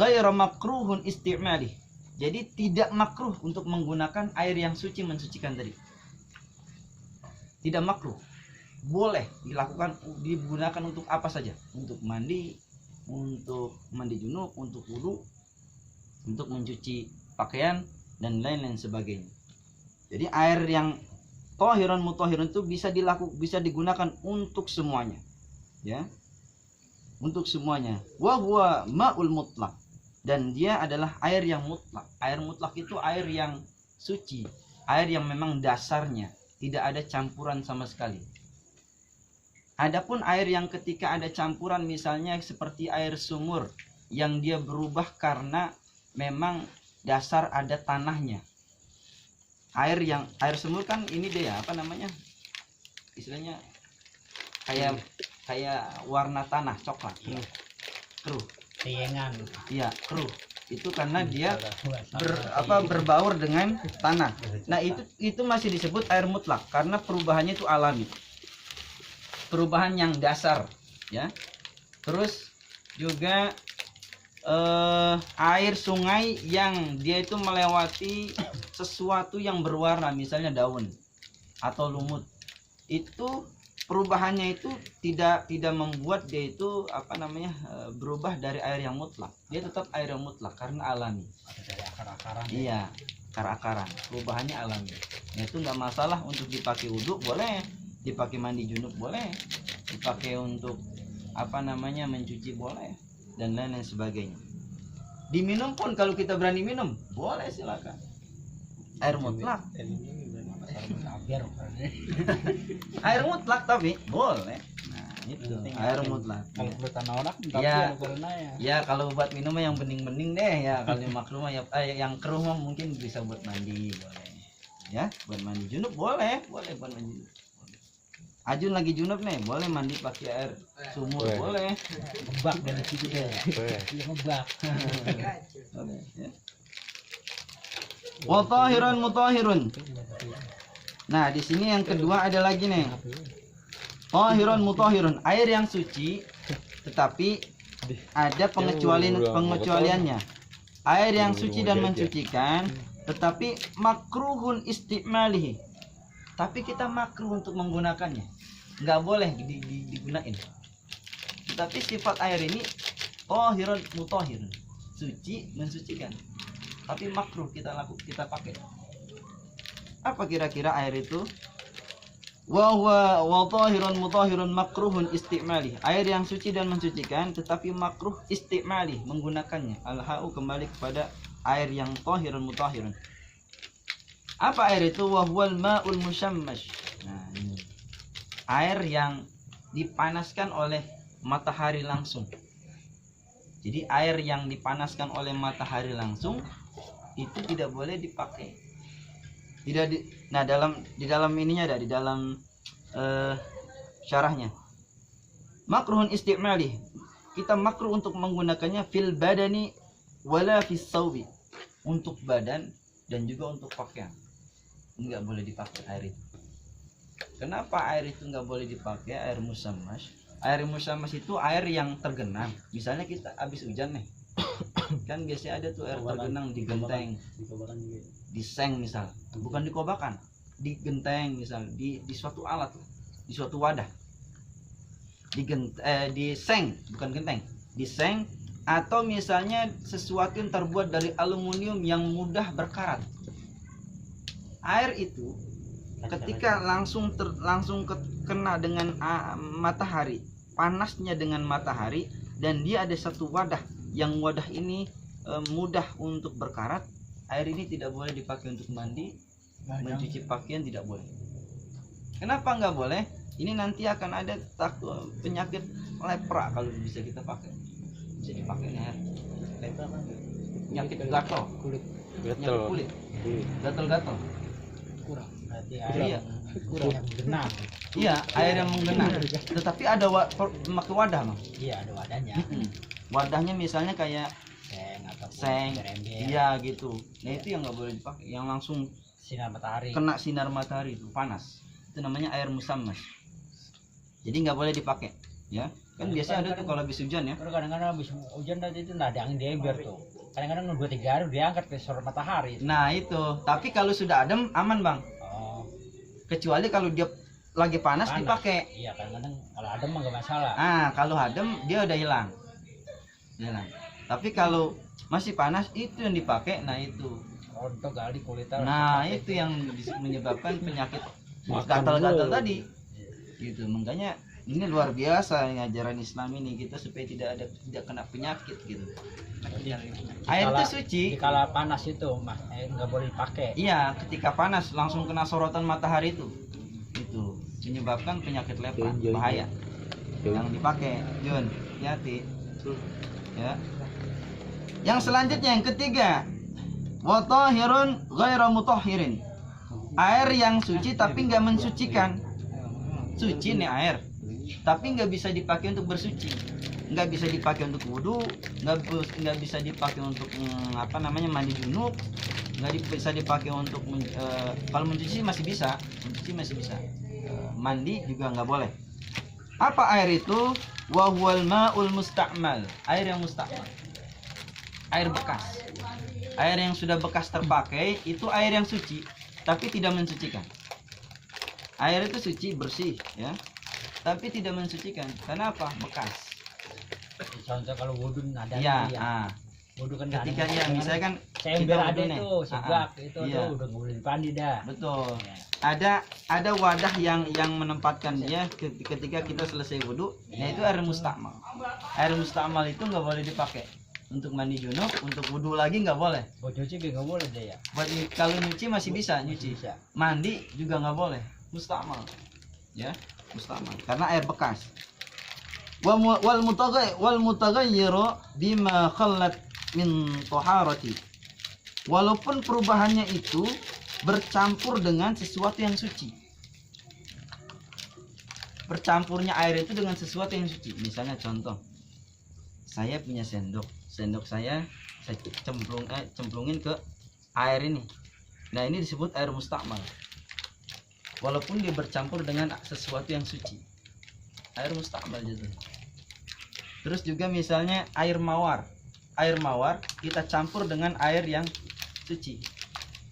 ghairu makruhun isti'malih. Jadi tidak makruh untuk menggunakan air yang suci mensucikan tadi. Tidak makruh. Boleh dilakukan, digunakan untuk apa saja, untuk mandi junub, untuk wudu, untuk mencuci pakaian dan lain-lain sebagainya. Jadi air yang thahirun mutahhirun itu bisa digunakan untuk semuanya. Ya. Untuk semuanya. Wa huwa ma'ul mutlaq. Dan dia adalah air yang mutlak. Air mutlak itu air yang suci, air yang memang dasarnya tidak ada campuran sama sekali. Adapun air yang ketika ada campuran, misalnya seperti air sumur yang dia berubah karena memang dasar ada tanahnya. Air sumur kan ini dia apa namanya? Istilahnya kayak warna tanah coklat. Keruh. Sayangan. Iya, keruh. Itu karena dia berbaur dengan tanah. Nah, itu masih disebut air mutlak karena perubahannya itu alami. Perubahan yang dasar, ya. Terus juga air sungai yang dia itu melewati sesuatu yang berwarna, misalnya daun atau lumut. Itu perubahannya itu tidak membuat dia itu berubah dari air yang mutlak. Dia tetap air yang mutlak karena alami. Dari akar-akaran. Iya, akar-akaran. Perubahannya alami. Nah, itu nggak masalah untuk dipakai wudhu, boleh. Dipakai mandi junub boleh, dipakai untuk mencuci boleh, dan lain-lain sebagainya. Diminum pun kalau kita berani minum boleh, silakan. Air mutlak. Air mutlak tapi boleh. Nah, itu air mutlak. Kalau buat tanah orang ya kalau buat minum yang bening-bening deh ya. Kalau yang makruh ya yang keruh mungkin bisa buat mandi boleh. Ya, buat mandi junub boleh buat mandi. Ajun lagi junub nih, boleh mandi pakai air sumur, boleh. Ngebak dari situ ya. Iya, ngebak. Boleh, ya. Wa thahirun mutahhirun. Nah, di sini yang kedua ada lagi nih. Thahirun mutahhirun, air yang suci tetapi ada pengecualiannya. Air yang suci dan mensucikan tetapi makruhun istimalihi. Tapi kita makruh untuk menggunakannya, nggak boleh digunain. Tetapi sifat air ini thahirun mutahhirun, suci mensucikan, tapi makruh kita pakai. Apa kira-kira air itu? Wa thahirun mutahhirun makruhun istimali, air yang suci dan mensucikan tetapi makruh istimali, menggunakannya. Al-ha'u kembali kepada air yang thahirun mutahhirun. Apa air itu? Wa huwal ma'ul musyammash. Nah, ini air yang dipanaskan oleh matahari langsung. Jadi air yang dipanaskan oleh matahari langsung itu tidak boleh dipakai. Di dalam ininya ada, di dalam syarahnya. Makruhun istimali. Kita makruh untuk menggunakannya fil badani wala fis saubi. Untuk badan dan juga untuk pakaian. Enggak boleh dipakai air itu. Kenapa air itu enggak boleh dipakai? Air musammas. Air musammas itu air yang tergenang. Misalnya kita habis hujan nih. Kan biasanya ada tuh air tergenang di genteng, di seng misal. Bukan di kobakan, di genteng misal, di suatu alat, di suatu wadah. Di seng, bukan genteng. Di seng atau misalnya sesuatu yang terbuat dari aluminium yang mudah berkarat. Air itu ketika langsung kena dengan matahari, panasnya dengan matahari, dan dia ada satu wadah yang wadah ini mudah untuk berkarat, air ini tidak boleh dipakai untuk mandi, mencuci pakaian tidak boleh. Kenapa nggak boleh? Ini nanti akan ada penyakit lepra kalau bisa kita pakai. Bisa dipakai air. Lepra apa? Penyakit gatal kulit. Gatal. Kurang. Berarti air kurang menggenang. Iya, air yang menggenang. Tetapi ada memakai wadah, Bang. Iya, ada wadahnya. Wadahnya misalnya kayak seng. Iya gitu. Nah, itu yang nggak boleh dipakai. Yang langsung kena sinar matahari itu panas. Itu namanya air musammas. Jadi nggak boleh dipakai, ya. Kan biasanya ada tuh kalau habis hujan ya. Kalau kadang-kadang habis hujan tadi itu nggak ada angin di ember tuh. Kadang-kadang 2-3 hari diangkat ke sorot matahari. Nah itu, tapi kalau sudah adem aman bang. Oh, Kecuali kalau dia lagi panas dipakai. iya kadang-kadang kalau adem mah nggak masalah. Ah kalau adem dia udah hilang. Hilang. Tapi kalau masih panas itu yang dipakai. Nah itu. Rontok kali kulitnya. Nah itu yang menyebabkan penyakit gatal-gatal tadi. Gitu. Makanya ini luar biasa ajaran Islam ini, kita supaya tidak kena penyakit gitu. Air itu suci. Di kala panas itu mah nggak boleh dipakai. Iya, ketika panas langsung kena sorotan matahari itu menyebabkan penyakit lepra bahaya. Yang dipakai, Jun, hati. Ya. Yang selanjutnya yang ketiga, wa tahirun ghairu mutahhirin. Air yang suci tapi nggak mensucikan. Suci nih air, tapi nggak bisa dipakai untuk bersuci, nggak bisa dipakai untuk wudhu, nggak bisa dipakai untuk mandi junub, bisa dipakai untuk kalau mencuci masih bisa, mandi juga nggak boleh. Apa air itu? Wa huwal ma'ul musta'mal, air yang musta'mal, air bekas, air yang sudah bekas terpakai itu air yang suci tapi tidak mensucikan. Air itu suci, bersih ya, tapi tidak mensucikan. Karena apa? Bekas. Contoh kalau wudhu ada Iya, wudhu kan ketika ya misalnya kan ember kita ada wudhu nih. itu seblak itu Iya. tuh udah nggak boleh dipandi dah. Betul. Ya. Ada wadah yang menempatkan dia ketika kita selesai wudhu, yaitu air mustakmal. Air mustakmal itu nggak boleh dipakai untuk mandi junub, untuk wudhu lagi nggak boleh. Buat nyuci nggak boleh deh ya. Buat kalau nyuci masih bisa nyuci, Bisa. mandi juga nggak boleh. Mustakmal, ya mustakmal. Karena air bekas. Wal mutaghayyiru bima khallat min taharati. Walaupun perubahannya itu bercampur dengan sesuatu yang suci. Bercampurnya air itu dengan sesuatu yang suci. Misalnya contoh, saya punya sendok saya cemplungin ke air ini. Nah ini disebut air mustakmal. Walaupun dia bercampur dengan sesuatu yang suci, air mustakmal jatuh. Terus juga misalnya air mawar kita campur dengan air yang suci,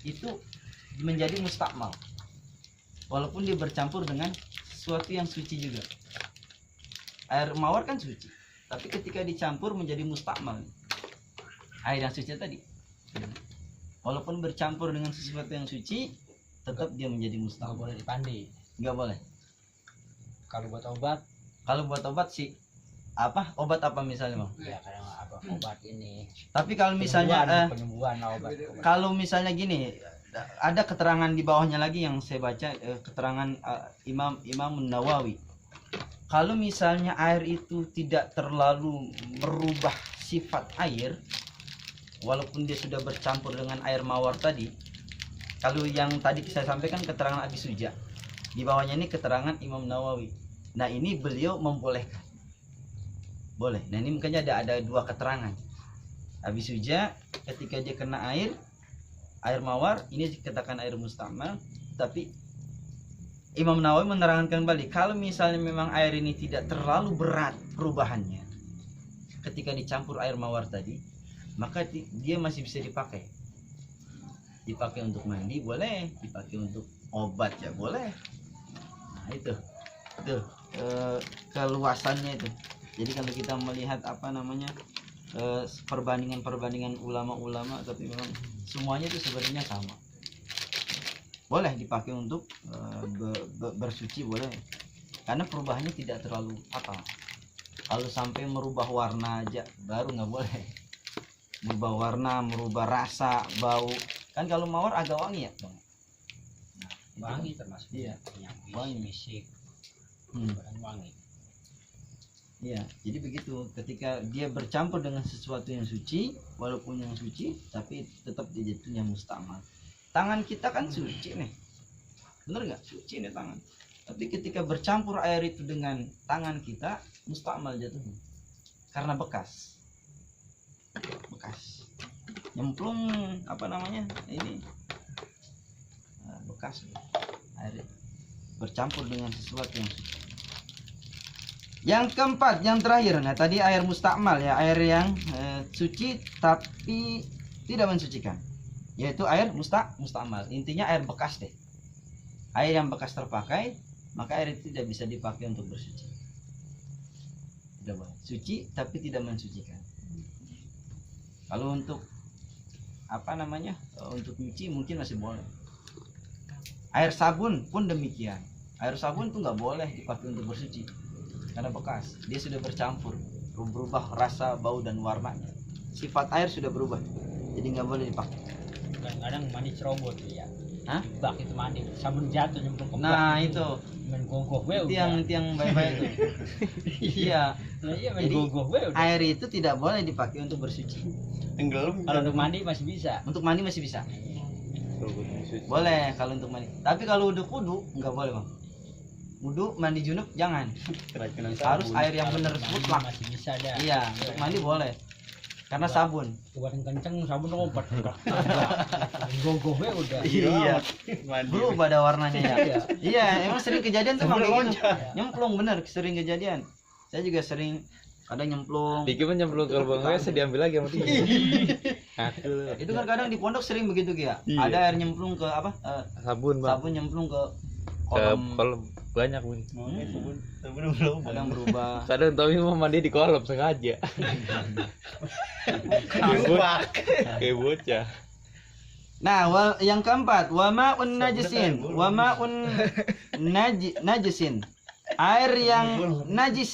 itu menjadi mustakmal. Walaupun dia bercampur dengan sesuatu yang suci juga. Air mawar kan suci, tapi ketika dicampur menjadi mustakmal. Air yang suci tadi, walaupun bercampur dengan sesuatu yang suci, tetap dia menjadi Nggak mustakmal. boleh dipandi. Nggak boleh. Kalau buat obat sih obat apa misalnya bang? ya kadang apa obat ini. Tapi kalau misalnya penyembuhan obat. kalau misalnya gini, ada keterangan di bawahnya lagi yang saya baca, keterangan Imam Nawawi. Kalau misalnya air itu tidak terlalu merubah sifat air, walaupun dia sudah bercampur dengan air mawar tadi. Kalau yang tadi saya sampaikan keterangan Abi Suja, di bawahnya ini keterangan Imam Nawawi. Nah ini beliau membolehkan, boleh. Nah ini makanya ada dua keterangan. Abi Suja ketika dia kena air mawar, ini dikatakan air mustakmal. Tapi Imam Nawawi menerangkan kembali, kalau misalnya memang air ini tidak terlalu berat perubahannya, ketika dicampur air mawar tadi, maka dia masih bisa dipakai untuk mandi boleh, dipakai untuk obat ya boleh. Nah itu keluasannya itu. Jadi kalau kita melihat perbandingan ulama-ulama, tapi memang semuanya itu sebenarnya sama. Boleh dipakai untuk bersuci boleh, karena perubahannya tidak terlalu fatal. Kalau sampai merubah warna aja baru nggak boleh. Merubah warna, merubah rasa, bau. Kan kalau mawar agak wangi ya bang. Wangi termasuk. Iya. Wangi misik. Wangi. Iya, jadi begitu. Ketika dia bercampur dengan sesuatu yang suci, walaupun yang suci, tapi tetap dia jatuhnya mustakmal. Tangan kita kan suci nih, bener nggak? Suci nih tangan. Tapi ketika bercampur air itu dengan tangan kita, mustakmal jatuhnya, karena bekas. Nyemplung ini bekas air bercampur dengan sesuatu yang suci. Yang keempat, yang terakhir. Nah, tadi air mustakmal ya, air yang suci tapi tidak mensucikan. Yaitu air mustakmal. Intinya air bekas deh. Air yang bekas terpakai, maka air itu tidak bisa dipakai untuk bersuci. Tidak boleh. Suci tapi tidak mensucikan. Kalau untuk apa namanya? Untuk nyuci mungkin masih boleh. Air sabun pun demikian. Air sabun itu nggak boleh dipakai untuk bersuci karena bekas. Dia sudah bercampur, berubah rasa, bau dan warnanya. Sifat air sudah berubah, jadi nggak boleh dipakai. Kadang-kadang mandi cerobot ya. Hah? Bak itu mandi, sabun jatuh nyemplung ke bak. Nah itu, main gogoh gue itu yang baik-baik itu. Iya. Nah, iya main Jadi, gogoh gue udah. Air itu tidak boleh dipakai untuk bersuci. Tenggelam. Kalau untuk mandi masih bisa. Untuk mandi masih bisa. Boleh kalau untuk mandi. Tapi kalau udah kudu nggak boleh bang. Wudu mandi junub jangan. Harus air yang benar Kalau mandi mutlak. masih bisa dah. Iya, untuk mandi boleh. Karena sabun. Keluarin kenceng sabun obat. Gogoh gue udah. Iya. Berubah pada warnanya ya. Iya. Iya, emang sering kejadian tuh bang kayak gitu. Iya. Nyemplung bener, sering kejadian. Saya juga sering kadang nyemplung. Dikit pun nyemplung ke lubang WC diambil lagi sama dia. Aku Itu kan kadang di pondok sering begitu Kia. Iya. Ada air nyemplung ke apa? sabun bang. Sabun nyemplung ke Ke kolam. kolam banyak bang. Sabun belum. Kadang berubah. Kadang Tommy mau mandi di kolam sengaja. Kayak bocah. Nah, yang keempat, wama'un najisin, wama'un najisin. Air yang najis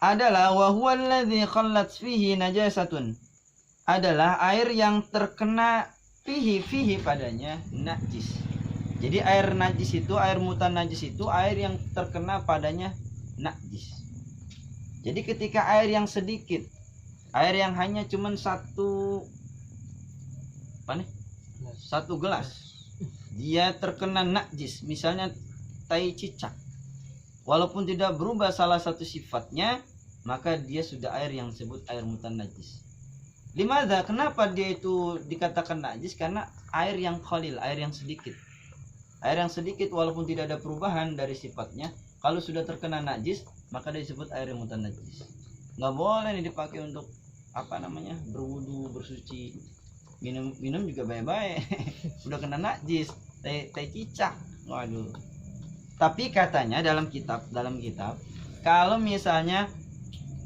adalah wa huwa alladhi khallat fihi najasatun. Adalah air yang terkena fihi padanya najis. Jadi air najis itu, air mutan najis itu air yang terkena padanya najis. Jadi ketika air yang sedikit, air yang hanya cuman satu gelas, dia terkena najis, misalnya tai cicak, walaupun tidak berubah salah satu sifatnya, maka dia sudah air yang disebut air mutan najis. Limadha? Kenapa dia itu dikatakan najis? Karena air yang qalil, air yang sedikit. Air yang sedikit walaupun tidak ada perubahan dari sifatnya, kalau sudah terkena najis, maka dia disebut air yang mutan najis. Nggak boleh nih dipakai untuk apa namanya, berwudu, bersuci, minum juga baik-baik. Udah kena najis, teh cicak, waduh. Tapi katanya dalam kitab, kalau misalnya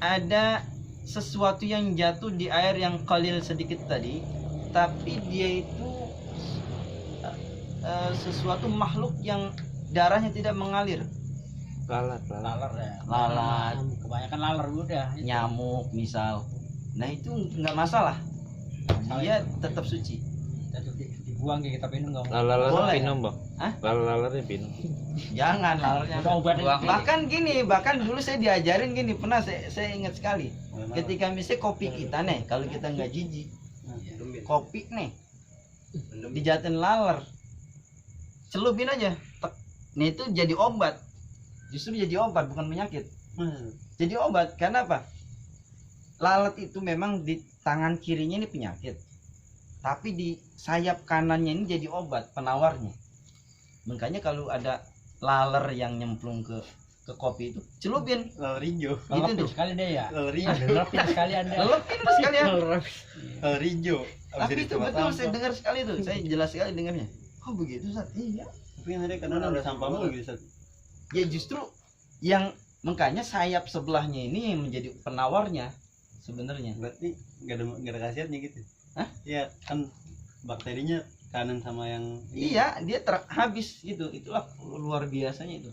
ada sesuatu yang jatuh di air yang qalil sedikit tadi, tapi dia itu sesuatu makhluk yang darahnya tidak mengalir, Lalat. Laler ya. Lalat. Kebanyakan laler udah. nyamuk misal, nah itu nggak masalah, dia tetap suci. Dibuang kayak kita minum nggak mau. Lalat Boleh. pinum bang. Hah? Lalatnya pinum. Jangan lalernya. Udah obat Buang. Bahkan dulu saya diajarin gini, pernah saya ingat sekali. Ketika misalnya kopi kita nih, kalau kita nggak jijik, kopi nih dijatin laler, celupin aja. Tek. Nah itu jadi obat. Justru jadi obat, bukan penyakit. Jadi obat. Karena apa? Lalat itu memang di tangan kirinya ini penyakit, tapi di sayap kanannya ini jadi obat penawarnya. Makanya kalau ada laler yang nyemplung ke kopi itu, celupin. Laler hijau. Gitu Lepin tuh. sekali deh ya. Laler hijau. Lepin sekali anda. Lelepin mas sekalian. Laler hijau. Tapi itu betul, saya dengar sekali tuh. Saya jelas sekali dengarnya. Oh begitu Sat? Iya. Tapi yang ada karena ada sampahmu gitu. Ya justru yang makanya sayap sebelahnya ini yang menjadi penawarnya sebenarnya. Berarti nggak ada khasiatnya gitu. Hah? Iya kan bakterinya kanan sama yang Iya, dia habis gitu. Itulah luar biasanya itu.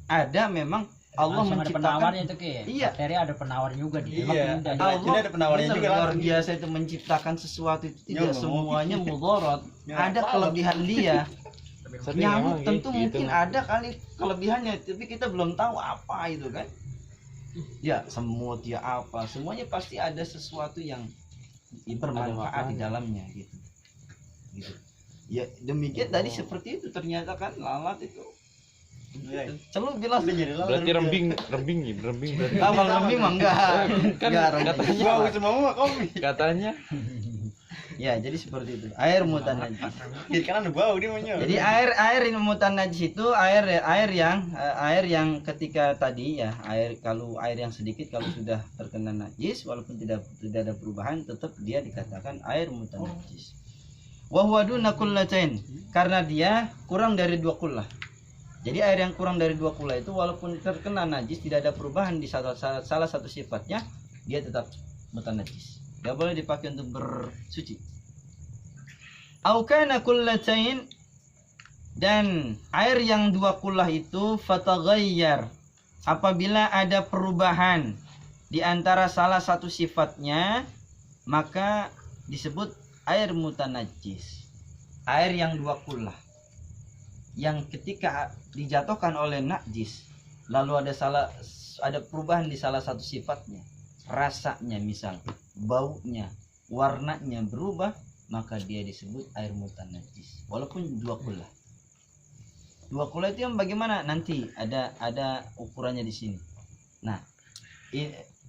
Ada memang Allah Langsung ada menciptakan. penawarnya itu ke. Iya. Bakteri ada penawar juga di. Iya. Emang Allah Allah ada penawarnya bener, juga luar langsung. biasa itu menciptakan sesuatu itu tidak Nyamuk. semuanya mudarat. Ya, Ada apa? kelebihan dia. Tapi Nyamuk emang tentu gitu, mungkin Mas. ada kali kelebihannya, tapi kita belum tahu apa itu kan. Ya semut ya apa, semuanya pasti ada sesuatu yang bermanfaat di maknanya. dalamnya gitu. Gitu. Ya demikian tadi seperti itu, ternyata kan lalat itu Iya. celup bilang. Udah jadi laler. Berarti rembing berarti. Kalau lebih mah enggak. Kan Enggak, katanya Bau semua mah kopi. katanya Ya, jadi seperti itu. Air mutanajis. Kiri kanan bau dia maunya. Jadi air yang mutanajis itu air yang ketika tadi ya, kalau air yang sedikit kalau sudah terkena najis walaupun tidak ada perubahan tetap dia dikatakan air mutanajis. Wa huwa duna kullatain, karena dia kurang dari 2 kullah. Jadi air yang kurang dari 2 kullah itu walaupun terkena najis tidak ada perubahan di salah satu sifatnya, dia tetap mutanajis. Gak boleh dipakai untuk bersuci. Au kana kullatain, dan air yang 2 kullah itu fataghayyar, apabila ada perubahan di antara salah satu sifatnya maka disebut air mutanajis. Air yang 2 kullah yang ketika dijatuhkan oleh najis lalu ada perubahan di salah satu sifatnya, rasanya misal, baunya, warnanya berubah, maka dia disebut air mutanajis walaupun 2 kullah. 2 kullah itu yang bagaimana? Nanti ada ukurannya di sini. Nah,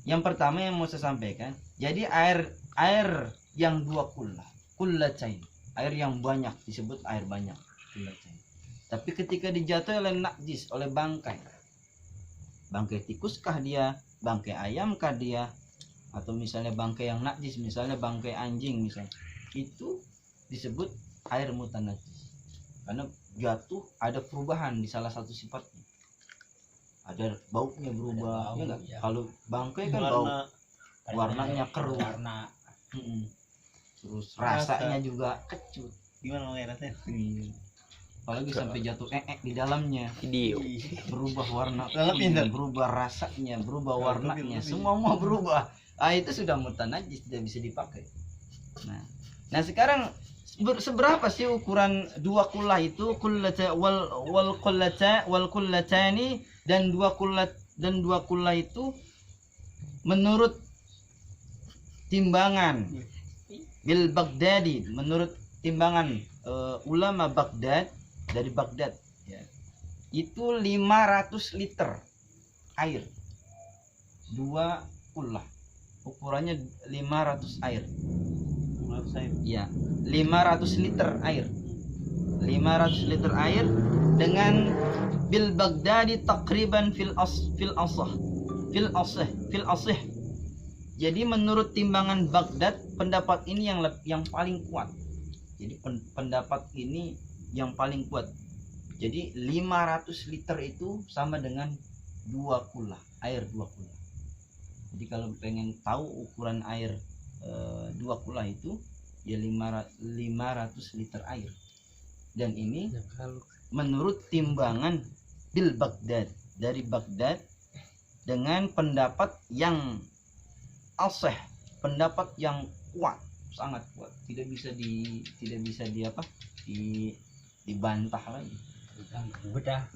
yang pertama yang mau saya sampaikan, jadi air yang 2 kullah, kullatain, air yang banyak disebut air banyak, kullatain. Tapi ketika dijatuhi oleh najis, oleh bangkai tikuskah dia, bangkai ayamkah dia, atau misalnya bangkai yang najis, misalnya bangkai anjing misalnya, itu disebut air mutanajis karena jatuh ada perubahan di salah satu sifatnya, ada baunya berubah, ya enggak? Ya. Kalau bangkai kan bau, warnanya keruh, terus rasanya juga kecut. Gimana mau rasanya? Apalagi sampai jatuh di dalamnya, Video. berubah warna, Pintar. berubah rasanya, berubah warnanya, semua mau berubah. Itu sudah mutanajis, tidak bisa dipakai. Nah sekarang seberapa sih ukuran 2 kullah itu? Kullata wal kullatani, dan 2 kullah itu menurut timbangan bil Baghdadi, menurut timbangan ulama Baghdad, dari Baghdad ya, itu 500 liter air. 2 kullah ukurannya 500 air. Ya, 500 liter air. 500 liter air dengan bil Baghdadi takriban fil asih. Jadi menurut timbangan Baghdad, pendapat ini yang paling kuat. Jadi pendapat ini yang paling kuat. Jadi 500 liter itu sama dengan 2 kullah, air 2 kullah. Jadi kalau pengen tahu ukuran air 2 kullah itu ya 500 liter air. Dan ini menurut timbangan bil Baghdad, dari Baghdad, dengan pendapat yang asih, pendapat yang kuat, sangat kuat, tidak bisa dibantah lagi. Bedah.